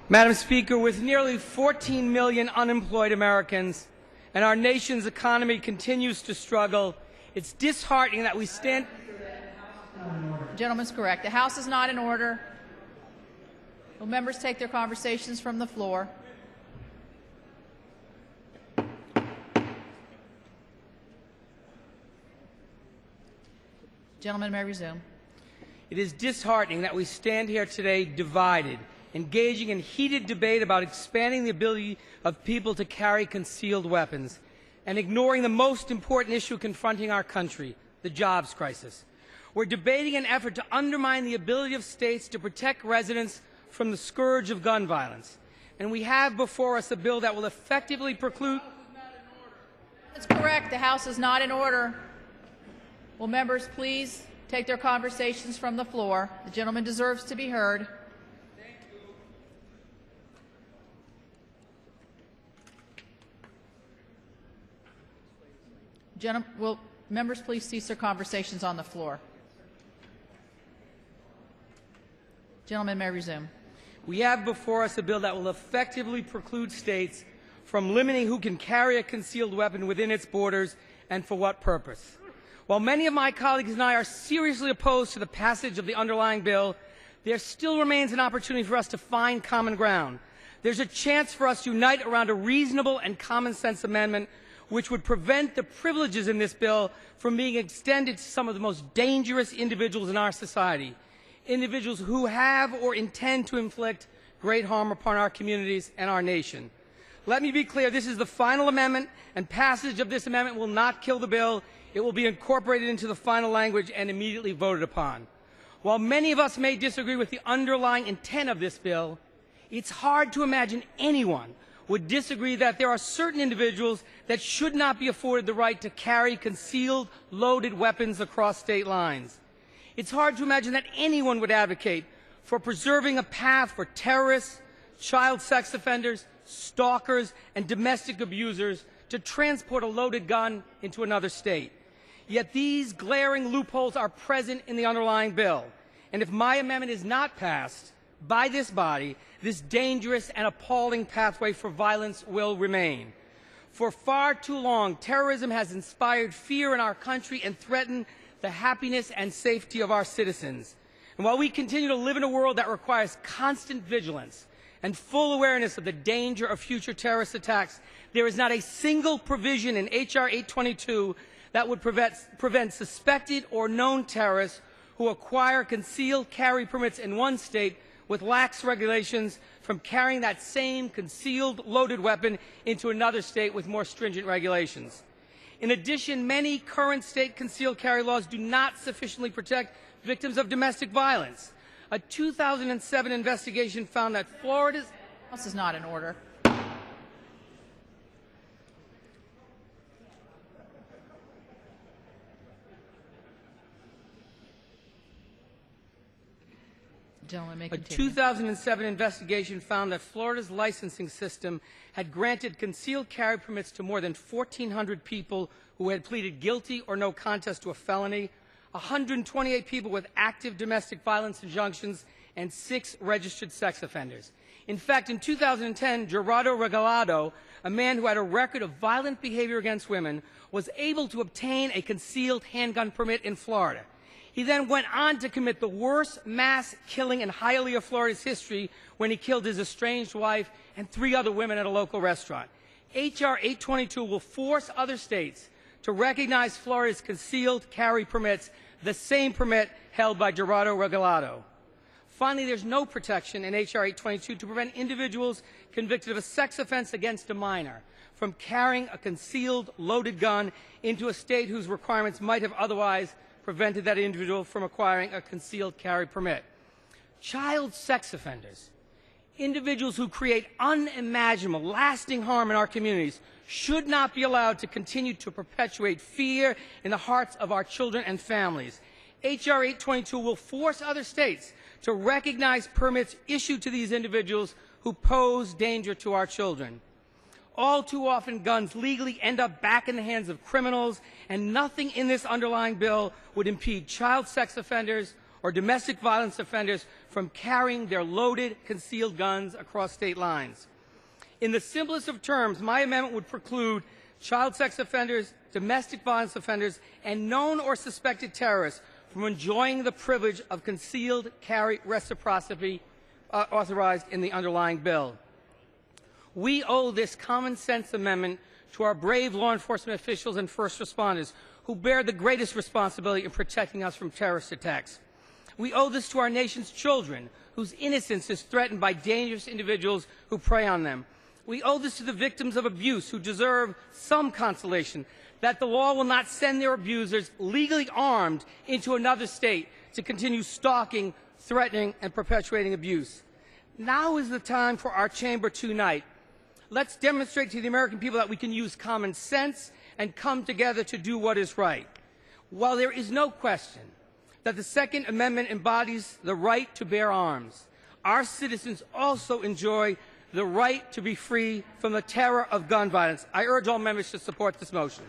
Madam Speaker, with nearly 14 million unemployed Americans and our nation's economy continues to struggle, it's disheartening that we stand... The gentleman's correct. The House is not in order. Will members take their conversations from the floor? Gentleman may resume. It is disheartening that we stand here today divided, engaging in heated debate about expanding the ability of people to carry concealed weapons, and ignoring the most important issue confronting our country, the jobs crisis. We're debating an effort to undermine the ability of states to protect residents from the scourge of gun violence. And we have before us a bill that will effectively preclude... That's correct. The House is not in order. Will members please take their conversations from the floor? The gentleman deserves to be heard. Will members please cease their conversations on the floor? Gentleman may resume. We have before us a bill that will effectively preclude states from limiting who can carry a concealed weapon within its borders and for what purpose. While many of my colleagues and I are seriously opposed to the passage of the underlying bill, there still remains an opportunity for us to find common ground. There's a chance for us to unite around a reasonable and common sense amendment which would prevent the privileges in this bill from being extended to some of the most dangerous individuals in our society, individuals who have or intend to inflict great harm upon our communities and our nation. Let me be clear, this is the final amendment, and passage of this amendment will not kill the bill. It will be incorporated into the final language and immediately voted upon. While many of us may disagree with the underlying intent of this bill, it's hard to imagine anyone would disagree that there are certain individuals that should not be afforded the right to carry concealed, loaded weapons across state lines. It's hard to imagine that anyone would advocate for preserving a path for terrorists, child sex offenders, stalkers, and domestic abusers to transport a loaded gun into another state. Yet these glaring loopholes are present in the underlying bill. And if my amendment is not passed by this body, this dangerous and appalling pathway for violence will remain. For far too long, terrorism has inspired fear in our country and threatened the happiness and safety of our citizens. And while we continue to live in a world that requires constant vigilance and full awareness of the danger of future terrorist attacks, there is not a single provision in H.R. 822 that would prevent suspected or known terrorists who acquire concealed carry permits in one state with lax regulations from carrying that same concealed loaded weapon into another state with more stringent regulations. In addition, many current state concealed carry laws do not sufficiently protect victims of domestic violence. A 2007 investigation found that Florida's... House is not in order. Gentleman may continue. A 2007 investigation found that Florida's licensing system had granted concealed carry permits to more than 1,400 people who had pleaded guilty or no contest to a felony, 128 people with active domestic violence injunctions, and 6 registered sex offenders. In fact, in 2010, Gerardo Regalado, a man who had a record of violent behavior against women, was able to obtain a concealed handgun permit in Florida. He then went on to commit the worst mass killing in Hialeah, Florida's history, when he killed his estranged wife and 3 other women at a local restaurant. H.R. 822 will force other states to recognize Florida's concealed carry permits, the same permit held by Gerardo Regalado. Finally, there's no protection in H.R. 822 to prevent individuals convicted of a sex offense against a minor from carrying a concealed loaded gun into a state whose requirements might have otherwise prevented that individual from acquiring a concealed carry permit. Child sex offenders, individuals who create unimaginable, lasting harm in our communities, should not be allowed to continue to perpetuate fear in the hearts of our children and families. H.R. 822 will force other states to recognize permits issued to these individuals who pose danger to our children. All too often, guns legally end up back in the hands of criminals, and nothing in this underlying bill would impede child sex offenders or domestic violence offenders from carrying their loaded, concealed guns across state lines. In the simplest of terms, my amendment would preclude child sex offenders, domestic violence offenders, and known or suspected terrorists from enjoying the privilege of concealed carry reciprocity authorized in the underlying bill. We owe this common sense amendment to our brave law enforcement officials and first responders who bear the greatest responsibility in protecting us from terrorist attacks. We owe this to our nation's children, whose innocence is threatened by dangerous individuals who prey on them. We owe this to the victims of abuse who deserve some consolation that the law will not send their abusers legally armed into another state to continue stalking, threatening, and perpetuating abuse. Now is the time for our chamber to unite. Let's demonstrate to the American people that we can use common sense and come together to do what is right. While there is no question that the Second Amendment embodies the right to bear arms, our citizens also enjoy the right to be free from the terror of gun violence. I urge all members to support this motion.